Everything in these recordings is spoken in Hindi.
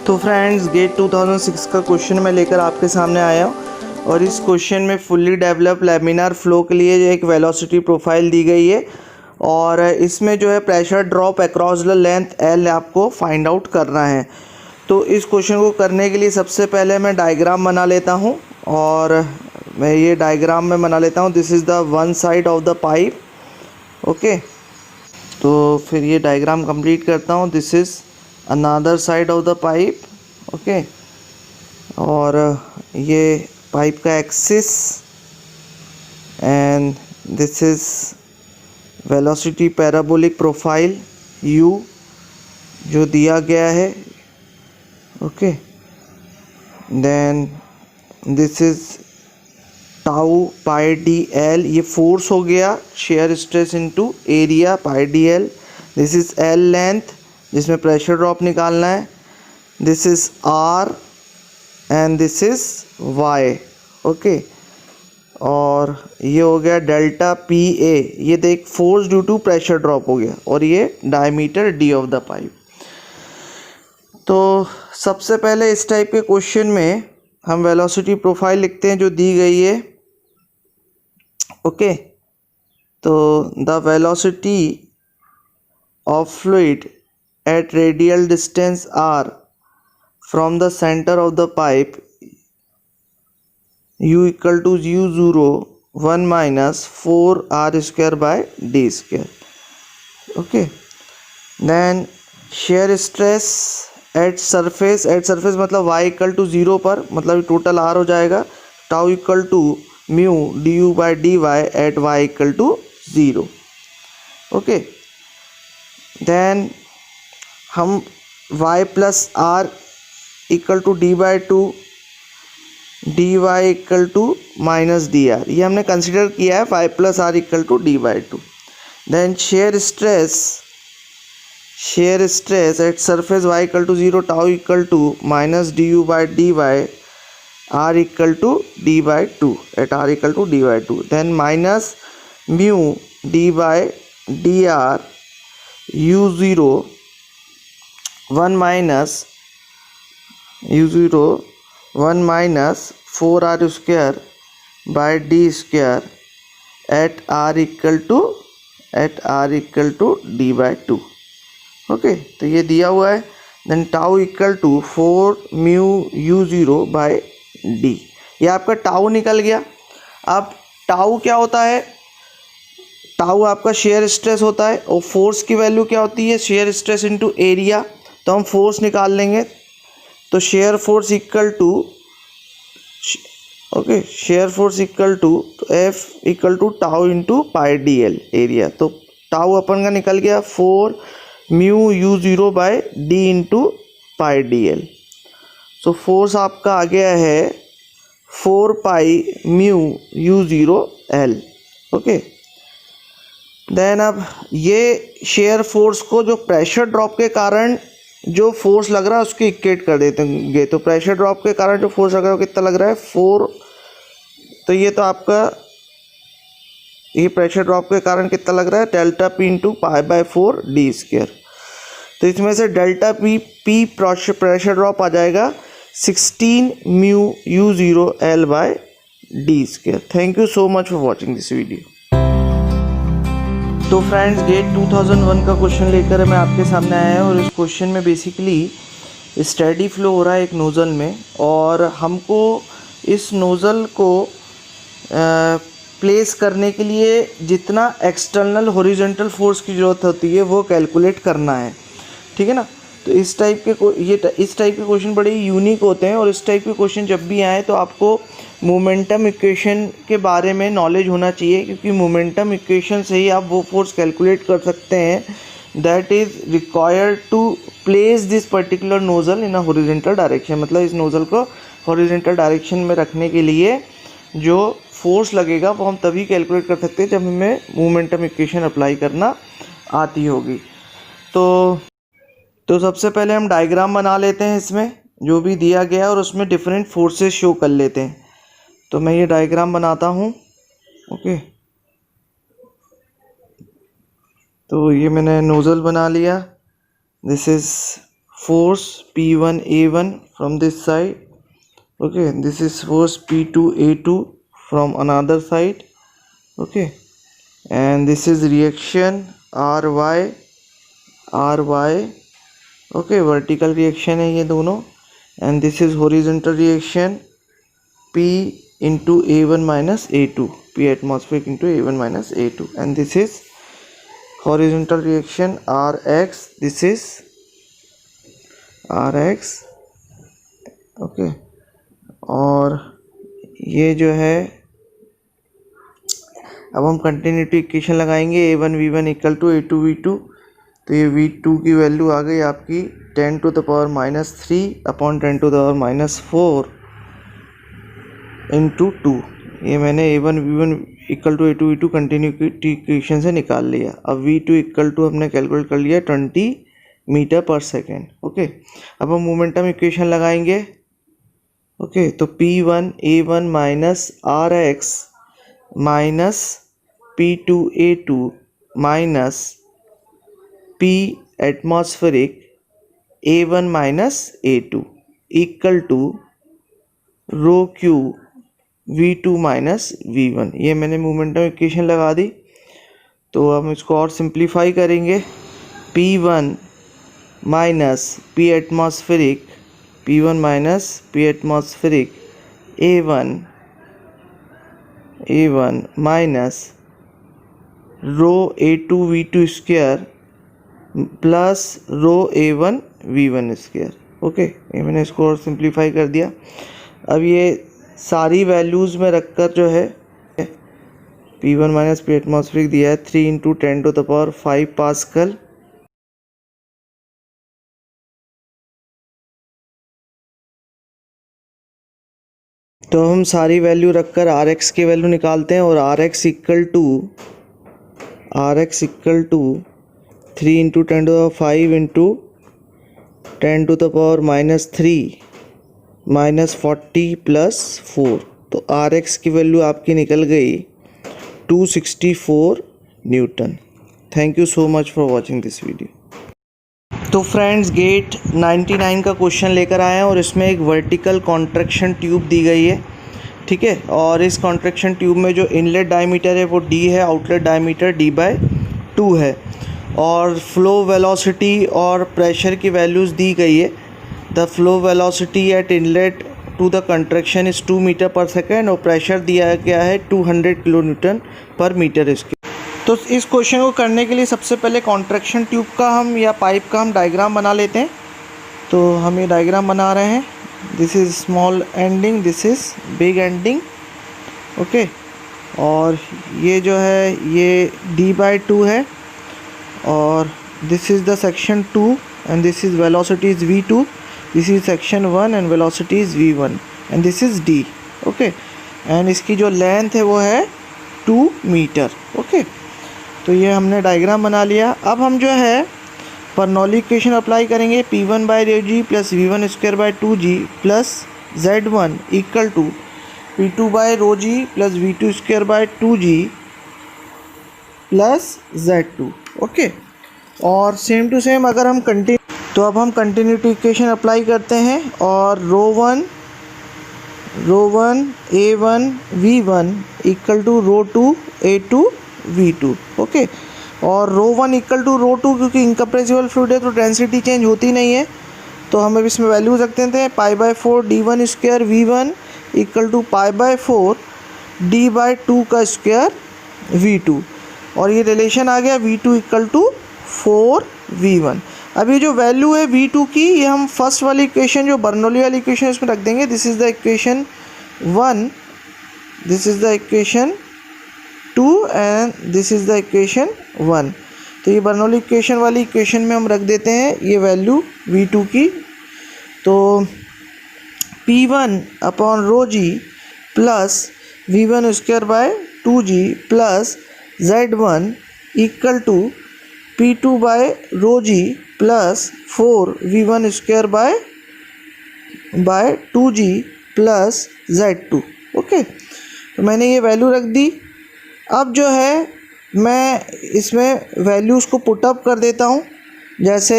तो फ्रेंड्स गेट 2006 का क्वेश्चन मैं लेकर आपके सामने आया हूँ और इस क्वेश्चन में फुल्ली डेवलप लैमिनार फ्लो के लिए एक वेलोसिटी प्रोफाइल दी गई है और इसमें जो है pressure drop across the length L आपको फाइंड आउट करना है। तो इस क्वेश्चन को करने के लिए सबसे पहले मैं डायग्राम बना लेता हूँ और मैं ये डायग्राम में बना लेता हूँ। This is the one side of the pipe. Okay, तो फिर ये डायग्राम कंप्लीट करता हूँ। This is another side of the pipe. Okay, और ये पाइप का axis and this is velocity parabolic profile u जो दिया गया है। Okay, then this is tau pi D L, ये फोर्स हो गया shear stress into area pi D L. This is L length जिसमें प्रेशर ड्रॉप निकालना है। This is R and this is Y. Okay, और ये हो गया डेल्टा पी ए, ये देख force due to pressure drop हो गया, और ये diameter D of the pipe. तो सबसे पहले इस टाइप के क्वेश्चन में हम वेलोसिटी प्रोफाइल लिखते हैं जो दी गई है। ओके, तो the velocity of fluid at radial distance r from the center of the pipe u equal to u0 1 minus 4r square by d square. Okay, then shear stress at surface मतलब y equal to 0 पर, मतलब टोटल r हो जाएगा tau equal to mu du by dy at y equal to 0. Okay, then हम y plus R equal to D by two, D Y equal to minus D R, ये हमने कंसिडर किया है y plus R equal to D by two. Then shear stress at surface y equal to 0 tau equal to minus D U by D Y R equal to D by two at R equal to D by two. Then minus mu D by D R you zero 1 minus u0 1 minus 4r square by d square at r equal to d by 2. Okay, तो ये दिया हुआ है। Then tau equal to 4 mu u0 by d, ये आपका टाउ निकल गया। अब टाउ क्या होता है? टाउ आपका शेयर स्ट्रेस होता है और फोर्स की वैल्यू क्या होती है? Shear stress into area. तो हम फोर्स निकाल लेंगे, तो shear force equal to shear force equal to F equal to tau into pi D L area. तो टाउ अपन का निकल गया 4 mu U zero by D into pi D L. So force आपका आ गया है 4 pi mu U zero L. Okay, then अब ये शेयर फोर्स को जो प्रेशर ड्रॉप के कारण जो फोर्स लग रहा है उसको इक्वेट कर देते। तो प्रेशर ड्रॉप के कारण जो फोर्स लग रहा है वो कितना लग रहा है? 4। तो ये तो आपका ये प्रेशर ड्रॉप के कारण कितना लग रहा है? Delta P into pi by 4 D square. तो इसमें से डेल्टा पी प्रेशर ड्रॉप आ जाएगा 16 mu U zero L by D square. Thank you so much for watching this video. तो फ्रेंड्स गेट 2001 का क्वेश्चन लेकर मैं आपके सामने आया हूँ और इस क्वेश्चन में बेसिकली स्टेडी फ्लो हो रहा है एक नोज़ल में, और हमको इस नोज़ल को प्लेस करने के लिए जितना एक्सटर्नल हॉरिजॉन्टल फोर्स की ज़रूरत होती है वो कैलकुलेट करना है। ठीक है ना? तो इस टाइप के क्वेश्चन बड़े यूनिक होते हैं, और इस टाइप के क्वेश्चन जब भी आए तो आपको मोमेंटम इक्वेशन के बारे में नॉलेज होना चाहिए, क्योंकि मोमेंटम इक्वेशन से ही आप वो फोर्स कैलकुलेट कर सकते हैं that is required to place this particular nozzle in a horizontal direction. मतलब इस नोज़ल को हॉरिजॉन्टल डायरेक्शन में रखने के लिए जो फोर्स लगेगा वो हम तभी कैलकुलेट कर सकते हैं जब हमें मोमेंटम इक्वेशन अप्लाई करना आती होगी। तो सबसे पहले हम डायग्राम बना लेते हैं इसमें जो भी दिया गया है, और उसमें डिफरेंट फोर्सेस शो कर लेते हैं। तो मैं ये डायग्राम बनाता हूँ। ओके, तो ये मैंने नोज़ल बना लिया। This is force P1A1 from this side. Okay, this is force P2A2 from another side. Okay, and this is reaction RY. Okay, vertical reaction है ये दोनों. And this is horizontal reaction P into A1 minus A2, P atmospheric into A1 minus A2. And this is horizontal reaction RX. This is RX. Okay, और ये जो है, अब हम कंटिन्यूटी इक्वेशन लगाएंगे. A1 V1 equal to A2 V2. तो ये V2 की वैल्यू आ गई आपकी 10 to the power minus 3 upon 10 to the power minus 4 into 2. ये मैंने A1 V1 equal to A2 V2 continuity equation से निकाल लिया. अब V2 इक्वल टू हमने कैलकुलेट कर लिया 20 मीटर पर सेकेंड. ओके, अब हम मोमेंटम इक्वेशन लगाएंगे. ओके, तो P1 A1 minus RX minus P2 A2 minus P atmospheric A1 minus A2 equal to rho Q V2 minus V1. ये मैंने मोमेंटम इक्वेशन लगा दी. तो हम इसको और सिंप्लीफाई करेंगे. P1 minus P atmospheric P1 minus P atmospheric A1 minus rho A2 V2 square plus रो A1 V1 स्क्वायर. ओके, ये मैंने इसको और सिंप्लीफाई कर दिया. अब ये सारी वैल्यूज़ में रखकर जो है P1 माइनस P एटमॉस्फेरिक दिया है 3 into 10 to the power 5 pascal. तो हम सारी वैल्यू रखकर RX की वैल्यू निकालते हैं. और RX equal to 3 into 10 to the power 5 into 10 to the power minus 3 minus 40 plus 4. तो RX की वैल्यू आपकी निकल गई 264 newton. Thank you so much for watching this video. तो फ्रेंड्स, गेट 99 का क्वेश्चन लेकर आए हैं और इसमें एक वर्टिकल कॉन्ट्रैक्शन ट्यूब दी गई है. ठीक है, और इस कॉन्ट्रैक्शन ट्यूब में जो इनलेट डायमीटर है वो D है, आउटलेट डायमीटर D/2 है, और फ्लो वेलोसिटी और प्रेशर की वैल्यूज़ दी गई है. The flow velocity at inlet to the contraction is 2 metre per second और प्रेशर दिया गया है 200 kilo newton per metre square. तो इस क्वेश्चन को करने के लिए सबसे पहले कॉन्ट्रैक्शन ट्यूब का हम या पाइप का हम डायग्राम बना लेते हैं. तो हम ये डायग्राम बना रहे हैं. This is small ending, this is big ending. Okay, और ये जो है ये D/2 है, और this is the section 2 and this is velocity is V2. This is section 1 and velocity is V1 and this is D. Okay, and इसकी जो लेंथ है वो है 2 मीटर. ओके, तो ये हमने डायग्राम बना लिया. अब हम जो है बर्नौली इक्वेशन अप्लाई करेंगे. P1 by rho G plus V1 square by 2G plus Z1 equal to P2 by rho G plus V2 square by 2G plus Z2. Okay, और सेम टू सेम अगर हम तो अब हम कंटिन्यूटी इक्वेशन अप्लाई करते हैं. और rho one A1 V1 equal to rho 2 A2 V2. Okay, और रो 1 इक्वल टू रो 2, क्योंकि इनकम्प्रेसिबल फ्लूइड है तो डेंसिटी चेंज होती नहीं है, तो हम अब इसमें वैल्यूज रखते थे. π/4 D1 square V1 equal to π/4 D/2 का स्क्वायर V2. और ये रिलेशन आ गया V2 इक्वल टू 4V1. अब ये जो वैल्यू है V2 की, ये हम फर्स्ट वाली इक्वेशन जो बर्नौली वाली इक्वेशन इसमें रख देंगे. This is the equation 1, this is the equation 2 and this is the equation 1. तो ये बर्नौली इक्वेशन वाली इक्वेशन में हम रख देते हैं ये वैल्यू V2 की. तो P1 upon rho G plus V1 square by 2G plus Z1 equal to P2 by rho G plus 4V1 square by 2G plus Z2. Okay, तो मैंने ये वैल्यू रख दी. अब जो है मैं इसमें वैल्यूज़ को पुटअप कर देता हूँ. जैसे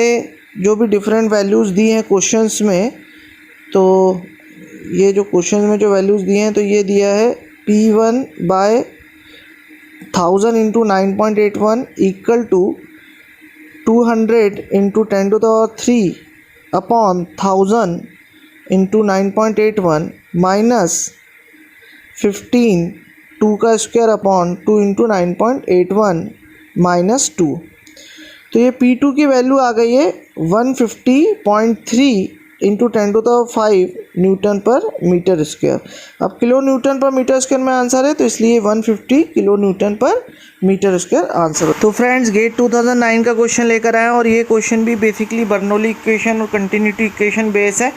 जो भी डिफरेंट वैल्यूज़ दी हैं क्वेश्चंस में, तो ये जो क्वेश्चन में जो वैल्यूज़ दिए हैं, तो ये दिया है P1/1000 into 9.81 equal to 200 into 10³ upon 1000 into 9.81 minus 15 2 का स्क्वायर अपॉन 2 इंटू 9.81 माइनस 2। तो ये P2 की वैल्यू आ गई है 150.3 into 10⁵ Newton per metre square. अब kilo newton per metre square में आंसर है, तो इसलिए 150 kilo newton per metre square answer हो। तो फ्रेंड्स, गेट 2009 का क्वेश्चन लेकर आए हैं और ये क्वेश्चन भी बेसिकली बर्नौली इक्वेशन और कंटिन्यूटी इक्वेशन बेस है।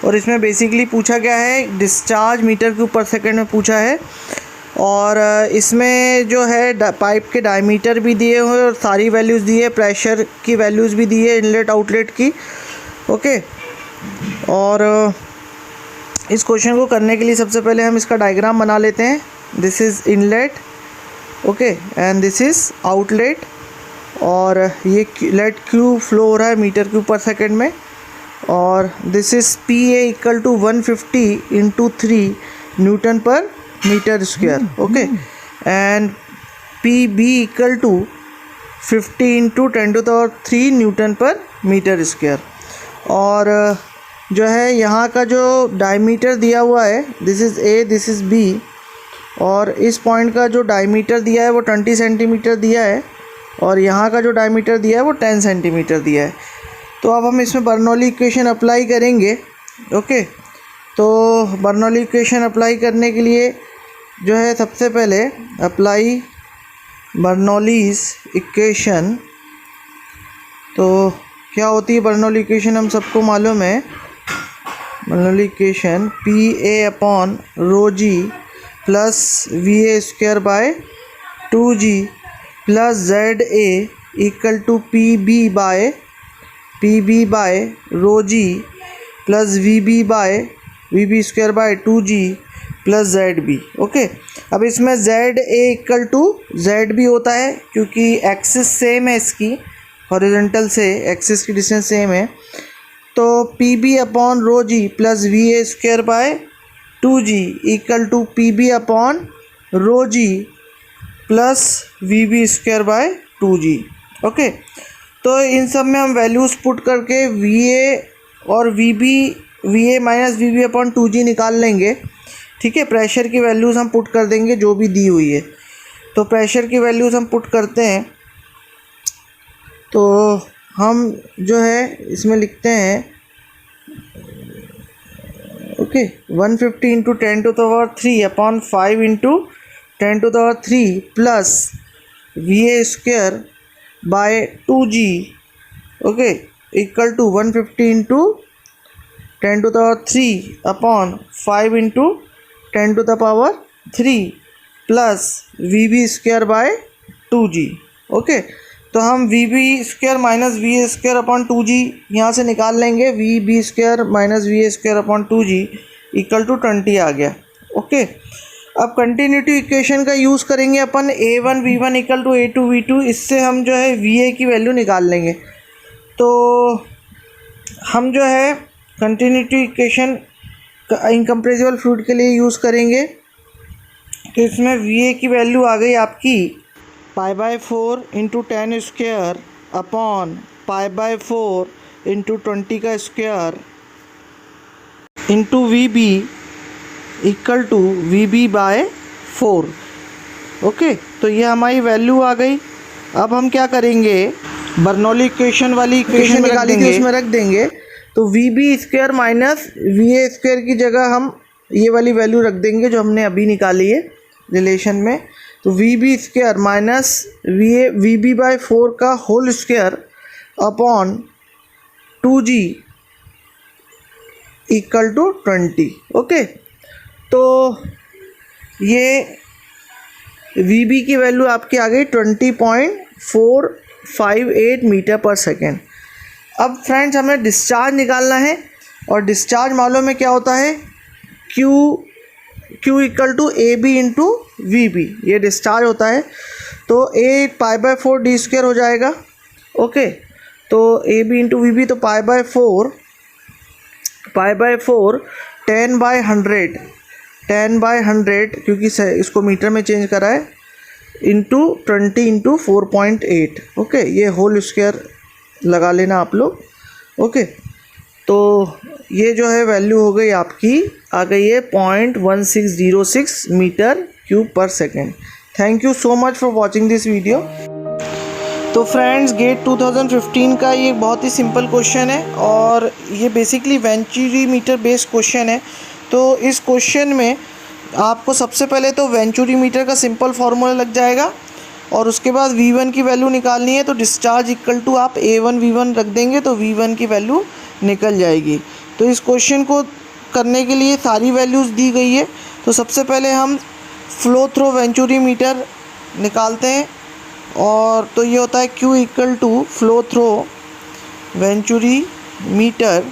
और इसमें बेसिकली पूछा गया है डिस्चार्ज मीटर क्यूब पर सेकेंड में पूछा है, और इसमें जो है पाइप के डायमीटर भी दिए हुए और सारी वैल्यूज़ दी है, प्रेशर की वैल्यूज़ भी दी है, इनलेट आउटलेट की। ओके, और इस क्वेश्चन को करने के लिए सबसे पहले हम इसका डायग्राम बना लेते हैं। This is inlet, okay, and this is outlet, और ये लेट क्यू फ्लो हो रहा है मीटर क्यूब पर सेकेंड में, और this is PA equal to 150 into 3 newton per metre square, okay, and PB equal to 50 into 10³ newton per metre square. और जो है यहाँ का जो डायमीटर दिया हुआ है, this is A, this is B, और इस पॉइंट का जो डायमीटर दिया है वो 20 सेंटीमीटर दिया है, और यहाँ का जो डायमीटर दिया है वो 10 सेंटीमीटर दिया है। तो अब हम इसमें बर्नौली इक्वेशन अप्लाई करेंगे। ओके, तो बर्नौली इक्वेशन अप्लाई करने के लिए जो है सबसे पहले अप्लाई बर्नौलीज इक्वेशन। तो क्या होती है बर्नौली इक्वेशन, हम सबको मालूम है। Bernoulli equation PA/ρg plus VA² / 2g plus ZA equal to PB/ρg plus VB² / 2g plus ZB। Okay, अब इसमें ZA इक्वल टू ZB होता है क्योंकि एक्सिस सेम है, इसकी हॉरिजॉन्टल से एक्सिस की डिस्टेंस सेम है। तो PB/ρg plus VA² / 2g equal to PB/ρg plus VB² / 2g। Okay, तो इन सब में हम वैल्यूज़ पुट करके VA और VA माइनस VB/2g निकाल लेंगे। ठीक है, प्रेशर की वैल्यूज़ हम पुट कर देंगे जो भी दी हुई है। तो प्रेशर की वैल्यूज़ हम पुट करते हैं, तो हम जो है इसमें लिखते हैं, okay, 150 into 10³ upon 5 into 10³ plus VA² / 2g, okay, equal to 150 into 10³ upon 5 into 10³ plus VB² / 2g। Okay, तो हम VB² minus VA² upon 2g यहाँ से निकाल लेंगे। VB² minus VA² upon 2g equal to 20 आ गया। ओके, अब कंटिन्यूटी इक्वेशन का यूज़ करेंगे अपन, A1 V1 equal to A2 V2। इससे हम जो है VA की वैल्यू निकाल लेंगे। तो हम जो है कंटिन्यूटी इक्वेशन इनकम्प्रेसिबल फ्लूइड के लिए यूज़ करेंगे। तो इसमें VA की वैल्यू आ गई आपकी π/4 इंटू 10² अपॉन π/4 इंटू 20 का square into VB equal to VB/4। Okay, तो ये हमारी वैल्यू आ गई। अब हम क्या करेंगे, बर्नौली इक्वेशन वाली इक्वेशन निकाली थी उसमें रख देंगे। तो VB² माइनस VA² की जगह हम ये वाली वैल्यू रख देंगे जो हमने अभी निकाली है रिलेशन में। तो VB² माइनस VB/4 का whole square upon 2g equal to 20। Okay, तो ये VB की वैल्यू आपकी आ गई 20.458 मीटर पर सेकेंड। अब फ्रेंड्स, हमें डिस्चार्ज निकालना है, और डिस्चार्ज मालूम है क्या होता है, Q equal to AB into VB, ये डिस्चार्ज होता है। तो A π/4 d² हो जाएगा। ओके, तो A B into V B, तो पाई बाय फोर 10/100, 10/100 क्योंकि इसको मीटर में चेंज करा है, इंटू 20 इंटू 4.8। ओके, ये होल स्क्वायर लगा लेना आप लोग। ओके, तो ये जो है वैल्यू हो गई आपकी, आ गई है 0.1606 मीटर क्यूब पर second. Thank you so much for watching this video. तो फ्रेंड्स, गेट 2015 का ये बहुत ही सिंपल क्वेश्चन है और ये basically venturi meter based question है। तो इस क्वेश्चन में आपको सबसे पहले तो वेंचुरी मीटर का सिंपल फार्मूला लग जाएगा और उसके बाद V1 की वैल्यू निकालनी है। तो डिस्चार्ज इक्वल टू आप A1 V1 रख देंगे तो V1 की वैल्यू निकल जाएगी। तो इस क्वेश्चन को करने के लिए सारी वैल्यूज़ दी गई है। तो सबसे पहले हम फ्लो थ्रो वेंचुरी मीटर निकालते हैं और तो ये होता है Q equal to flow through venturi meter,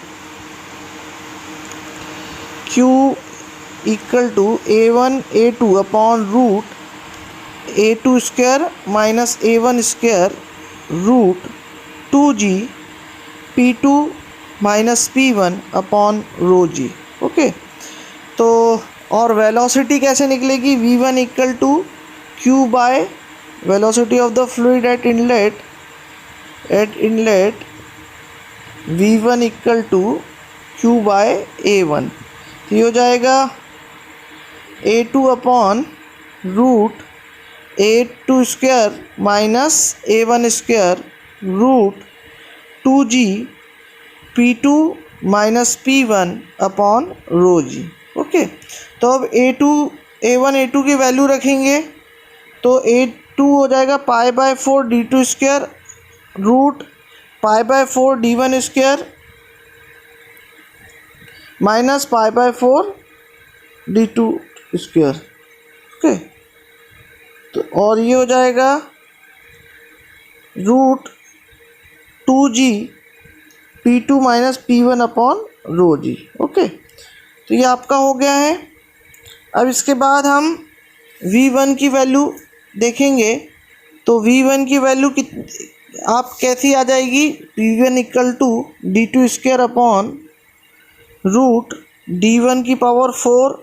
Q equal to A1 A2 upon root A2 square minus A1 square root 2G P2 minus P1 upon rho G. Okay, तो और वेलोसिटी कैसे निकलेगी, V1 equal to Q by velocity of the fluid at inlet V1 equal to Q by A1। तो ये हो जाएगा A2 upon root A2 square minus A1 square root 2G P2 minus P1 upon rho G. Okay, तो अब A1 A2 की वैल्यू रखेंगे तो A2 हो जाएगा pi by 4 D2 square root pi by 4 D1 square minus pi by 4 D2 square. Okay, तो और ये हो जाएगा root 2G P2 minus P1 upon rho G. Okay, तो ये आपका हो गया है। अब इसके बाद हम V1 की वैल्यू देखेंगे तो V1 की वैल्यू आप कैसी आ जाएगी, V1 equal to D2 square upon root D1 की पावर 4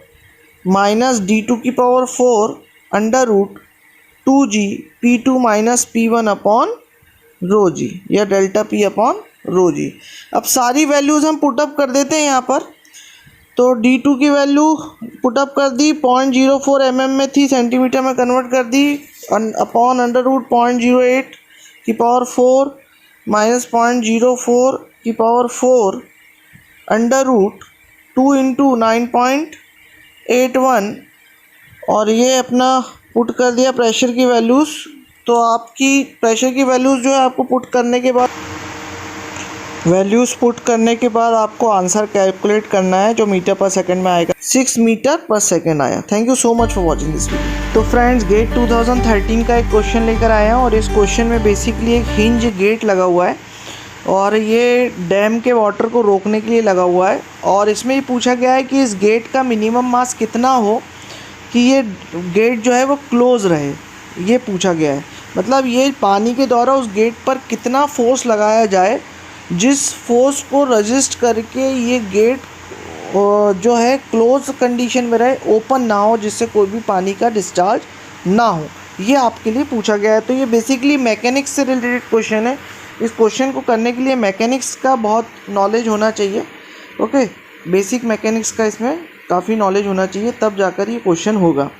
माइनस D2 की power 4 under root 2G P2 minus P1 upon rho G या delta P upon rho G. अब सारी वैल्यूज़ हम पुटअप कर देते हैं यहाँ पर। तो D2 की वैल्यू पुटअप कर दी, 0.04 mm में थी, सेंटीमीटर में कन्वर्ट कर दी अपॉन अंडर रूट 0.08 की पावर 4 माइनस 0.04 की पावर 4 अंडर रूट 2 इंटू 9.81 और ये अपना पुट कर दिया प्रेशर की वैल्यूज़। तो आपकी प्रेशर की वैल्यूज़ जो है आपको पुट करने के बाद आपको आंसर कैलकुलेट करना है जो मीटर पर सेकंड में आएगा, 6 मीटर पर सेकंड आया। Thank you so much for watching this video. तो फ्रेंड्स, गेट 2013 का एक क्वेश्चन लेकर आया हूँ और इस क्वेश्चन में बेसिकली एक हिंज गेट लगा हुआ है और ये डैम के वाटर को रोकने के लिए लगा हुआ है और इसमें ये पूछा गया है कि इस गेट का मिनिमम मास कितना हो कि ये गेट जो है वो क्लोज़ रहे, ये पूछा गया है। मतलब ये पानी के द्वारा उस गेट पर कितना फोर्स लगाया जाए जिस फोर्स को रजिस्ट करके ये गेट जो है क्लोज कंडीशन में रहे, ओपन ना हो, जिससे कोई भी पानी का डिस्चार्ज ना हो, ये आपके लिए पूछा गया है। तो ये बेसिकली मैकेनिक्स से रिलेटेड क्वेश्चन है। इस क्वेश्चन को करने के लिए मैकेनिक्स का बहुत नॉलेज होना चाहिए। ओके, बेसिक मैकेनिक्स का इसमें काफ़ी नॉलेज होना चाहिए, तब जाकर ये क्वेश्चन होगा।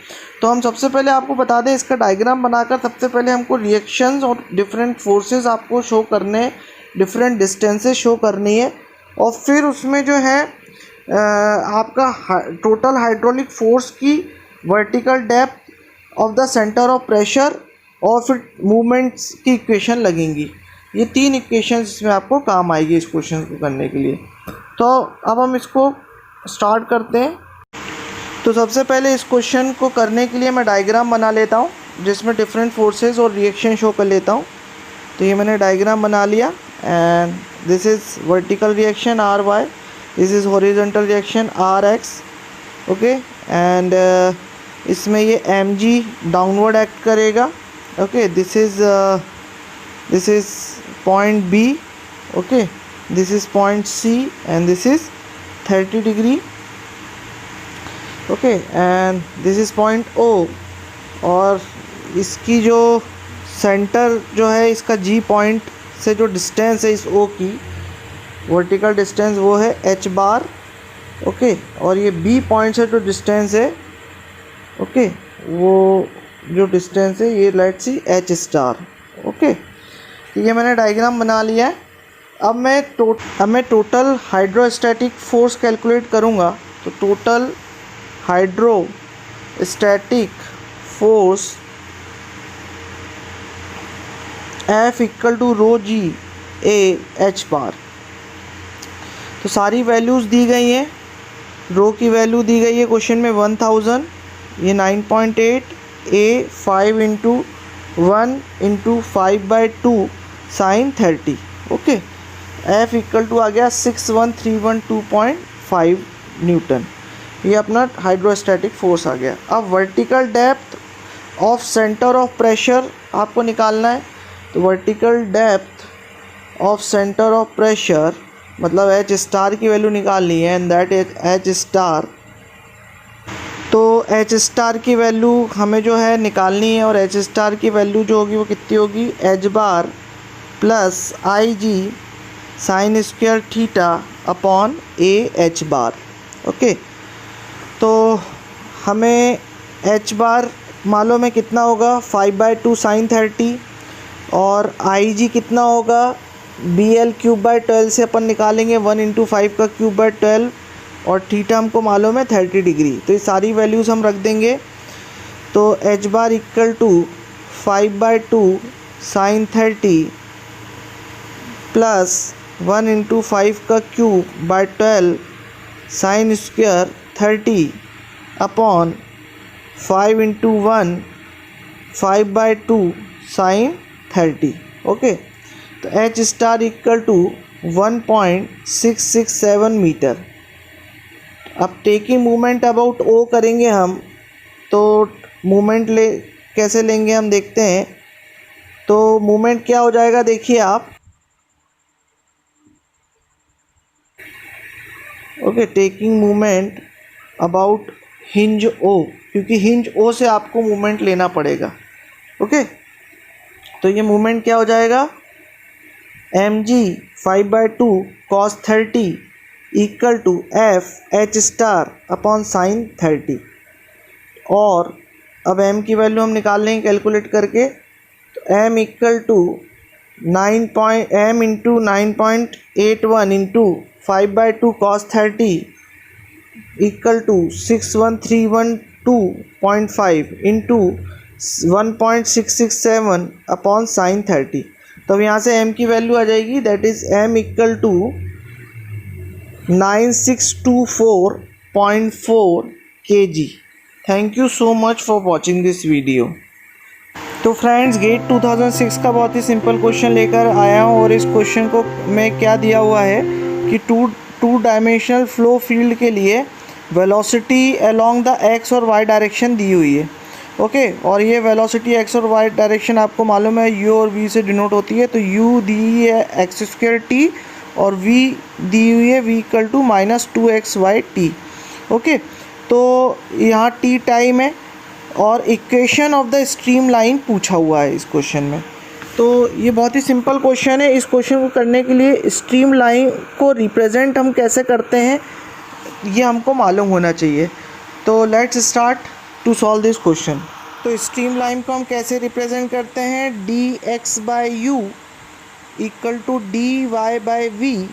तो हम सबसे पहले आपको बता दें, इसका डायग्राम बनाकर सबसे पहले हमको रिएक्शंस और डिफरेंट फोर्सेस आपको शो करने, डिफरेंट डिस्टेंसेस शो करनी है और फिर उसमें जो है आपका टोटल हाइड्रोलिक फोर्स की vertical depth of the centre of pressure और फिर मूवमेंट्स की इक्वेशन लगेंगी। ये 3 इक्वेशन इसमें आपको काम आएगी इस क्वेश्चन को करने के लिए। तो अब हम इसको स्टार्ट करते हैं। तो सबसे पहले इस क्वेश्चन को करने के लिए मैं डायग्राम बना लेता हूँ जिसमें डिफरेंट फोर्सेस और रिएक्शन शो कर लेता हूँ। तो ये मैंने डायग्राम बना लिया and this is vertical reaction RY, this is horizontal reaction RX। Okay, and इसमें ये mg डाउनवर्ड एक्ट करेगा। Okay, this is point B okay, this is point C and this is 30 degree, okay, and this is point O, और इसकी जो सेंटर जो है इसका जी पॉइंट से जो डिस्टेंस है इस ओ की वर्टिकल डिस्टेंस वो है एच बार, ओके, और ये बी पॉइंट से जो डिस्टेंस है, ओके, वो जो डिस्टेंस है ये let's see H star, okay. तो ये मैंने डायग्राम बना लिया है। अब मैं टोटल हाइड्रोस्टैटिक फोर्स कैलकुलेट करूँगा। तो total hydrostatic force F equal to rho G A H bar. तो सारी वैल्यूज़ दी गई हैं। रो की वैल्यू दी गई है क्वेश्चन में 1000, ये 9.8, A 5 into 1 into 5/2 sine 30, okay. F equal to आ गया 61312.5 न्यूटन। ये अपना हाइड्रोस्टैटिक फोर्स आ गया। अब vertical depth of centre of pressure आपको निकालना है। तो vertical depth of centre of pressure मतलब एच स्टार की वैल्यू निकालनी है, and that is H star. तो एच स्टार की वैल्यू हमें जो है निकालनी है, और एच स्टार की वैल्यू जो होगी वो कितनी होगी, H bar plus I G sine square theta upon A H bar, okay. तो हमें एच बार मालूम है कितना होगा, 5/2 साइन 30, और आई जी कितना होगा, BL³/12 से अपन निकालेंगे 1 इंटू 5 का क्यूब/12, और थीटा हमको मालूम है 30 डिग्री। तो ये सारी वैल्यूज़ हम रख देंगे। तो H bar equal to 5/2 sine 30 plus 1 into 5 का cube sine square 30 upon 5 into 1 5/2 sine 30, okay. तो H star equal to 1.667 metre. अब टेकिंग मूवमेंट अबाउट ओ करेंगे हम। तो मूवमेंट कैसे लेंगे हम देखते हैं। तो मूवमेंट क्या हो जाएगा देखिए आप, okay, taking movement about hinge O, क्योंकि हिंज ओ से आपको मूवमेंट लेना पड़ेगा, ओके। तो ये मूवमेंट क्या हो जाएगा, mg 5/2 cos 30 equal to F H star upon sine 30। और अब m की वैल्यू हम निकाल लेंगे कैलकुलेट करके। तो m equal to m into 9.81 into 5/2 cos 30 equal to 61312.5 into 1.667 upon sine 30। तो अब यहाँ से m की वैल्यू आ जाएगी, that is m equal to 9624.4 kg। Thank you so much for watching this video. तो फ्रेंड्स, गेट 2006 का बहुत ही सिंपल क्वेश्चन लेकर आया हूँ, और इस क्वेश्चन को में क्या दिया हुआ है कि टू डायमेंशनल फ्लो फील्ड के लिए वेलोसिटी अलोंग द एक्स और वाई डायरेक्शन दी हुई है, ओके। और ये वेलोसिटी एक्स और वाई डायरेक्शन आपको मालूम है यू और वी से डिनोट होती है। तो यू दी हुई है x² और वी दी हुई है v equal to -2xy/t, okay. तो यहाँ t टाइम है, और equation of the stream line पूछा हुआ है इस क्वेश्चन में। तो ये बहुत ही सिंपल क्वेश्चन है। इस क्वेश्चन को करने के लिए स्ट्रीम लाइन को रिप्रेजेंट हम कैसे करते हैं ये हमको मालूम होना चाहिए। तो let's start to solve this question. तो स्ट्रीम लाइन को हम कैसे रिप्रेजेंट करते हैं, dx/u इक्वल टू dy/v,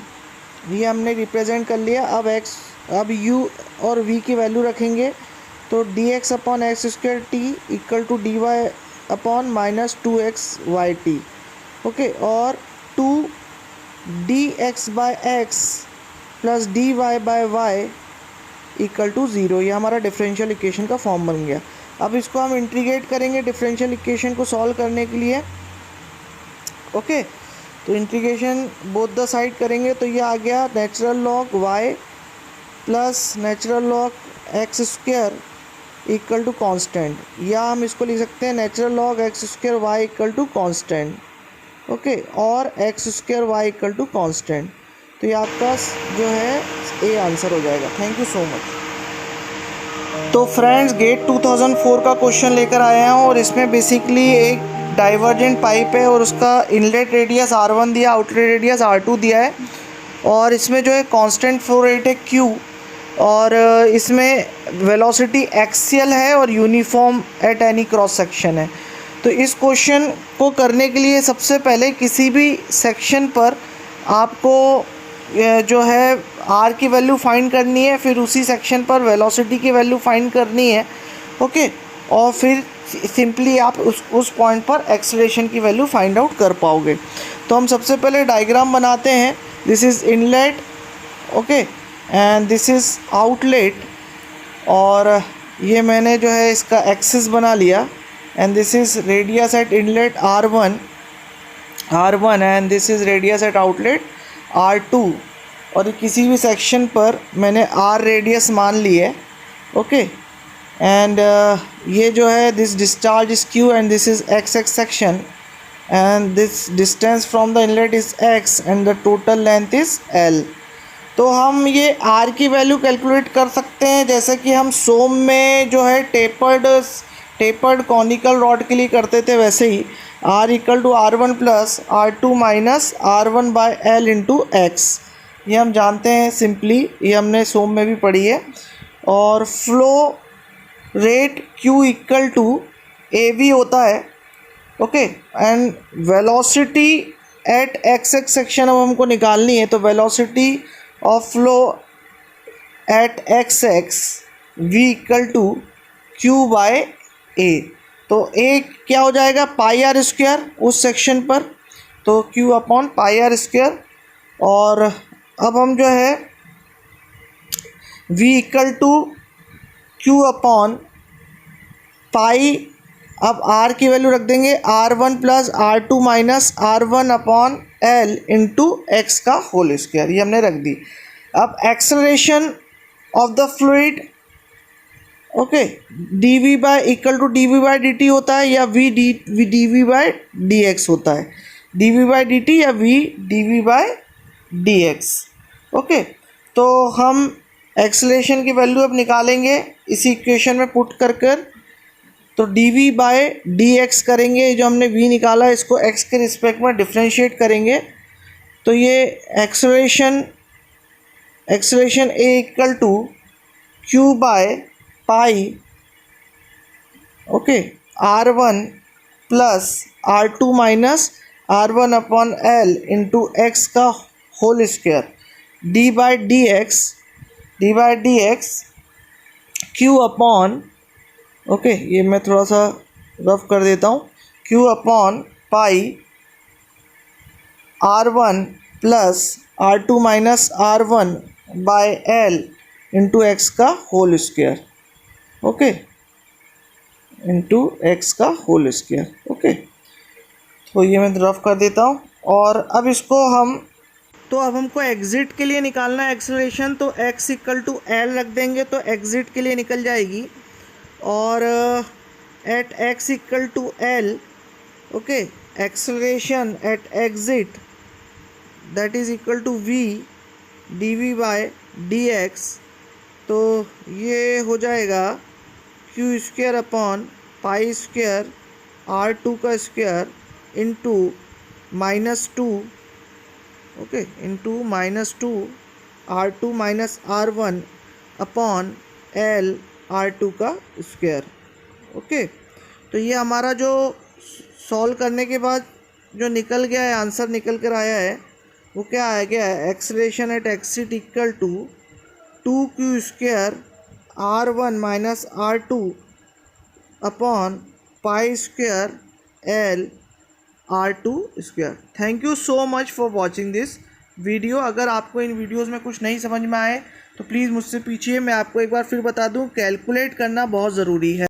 ये हमने रिप्रेजेंट कर लिया। अब u और v की वैल्यू रखेंगे। तो dx upon x² equal to dy upon -2xy/t, okay. और 2dx/x plus dy/y equal to 0, ये हमारा डिफरेंशियल इक्वेशन का फॉर्म बन गया। अब इसको हम इंटीग्रेट करेंगे डिफरेंशियल इक्वेशन को सॉल्व करने के लिए, ओके। तो इंटीग्रेशन बोथ द साइड करेंगे। तो ये आ गया natural log y plus natural log x² equal to constant, या हम इसको लिख सकते हैं natural log x² y equal to constant, okay, और X square Y equal to constant. तो ये आपका जो है ए आंसर हो जाएगा। Thank you so much. तो फ्रेंड्स, गेट 2004 का क्वेश्चन लेकर आए हैं और इसमें बेसिकली एक डाइवर्जेंट पाइप है और उसका इनलेट रेडियस R1 दिया, आउटलेट रेडियस R2 दिया है, और इसमें जो है कांस्टेंट फ्लो रेट है Q, और इसमें वेलोसिटी एक्सियल है और uniform at any cross section है। तो इस क्वेश्चन को करने के लिए सबसे पहले किसी भी सेक्शन पर आपको जो है आर की वैल्यू फाइंड करनी है, फिर उसी सेक्शन पर वेलोसिटी की वैल्यू फाइंड करनी है। ओके, और फिर सिंपली आप उस पॉइंट पर एक्सेलरेशन की वैल्यू फाइंड आउट कर पाओगे। तो हम सबसे पहले डायग्राम बनाते हैं। This is inlet, okay, and this is outlet, और ये मैंने जो है इसका एक्सिस बना लिया, and this is radius eight inlet R1 and this is radius eight outlet R2, और किसी भी सेक्शन पर मैंने R रेडियस मान ली है। ओके, एंड ये जो है this discharge is Q and this is x section, and this distance from the inlet is x and the total length is L। तो हम ये R की वैल्यू कैलकुलेट कर सकते हैं, जैसे कि हम सोम में जो है टेपर्ड कॉनिकल रॉड के लिए करते थे, वैसे ही R equal to R1 plus R2 minus R1 by L into X. ये हम जानते हैं सिंपली, ये हमने सोम में भी पढ़ी है। और flow rate Q equal to AV होता है। Okay, and velocity at X section अब हमको निकालनी है, तो velocity of flow at X V equal to Q by A। तो A क्या हो जाएगा, पाई आर स्क्वायर उस सेक्शन पर, तो Q upon pi R square. और अब हम जो है V equal to Q upon pi, अब R की वैल्यू रख देंगे R1 plus R2 minus R1 upon L into x का होल स्क्वायर, ये हमने रख दी। अब acceleration of the fluid, okay, dv by equal to dv by dt होता है, या dv बाय dx होता है, dv बाय dt या dv बाय dx। ओके, तो हम एक्सेलरेशन की वैल्यू अब निकालेंगे इसी इक्वेशन में पुट कर तो dv बाय dx करेंगे, जो हमने v निकाला इसको x के रिस्पेक्ट में डिफ्रेंशिएट करेंगे, तो ये acceleration a equal to q by pi, okay, R1 plus R2 minus R1 upon L into x का whole square, d by dx Q upon, okay, ये मैं थोड़ा सा रफ कर देता हूँ, Q अपॉन पाई R1 plus R2 minus R1 by L into x का whole square, okay, into x का होल स्क्वायर। ओके, तो ये मैं रफ कर देता हूँ। और अब इसको अब हमको एग्जिट के लिए निकालना है एक्सेलरेशन, तो x इक्वल टू L रख देंगे, तो एग्जिट के लिए निकल जाएगी। और at x equal to L, okay, acceleration at exit that is equal to v dv by dx। तो ये हो जाएगा Q square upon pi square R2 का square into -2, okay, into -2 R2 minus R1 upon L R2 का स्क्वायर। ओके, तो ये हमारा जो सॉल्व करने के बाद जो निकल गया है, आंसर निकल कर आया है, वो क्या आ गया है, acceleration at exit equal to 2Q square R1 minus R2 upon pi square L R2 square. Thank you so much for watching this video. अगर आपको इन वीडियोस में कुछ नहीं समझ में आए तो प्लीज़ मुझसे पूछिए, मैं आपको एक बार फिर बता दूं, कैलकुलेट करना बहुत ज़रूरी है।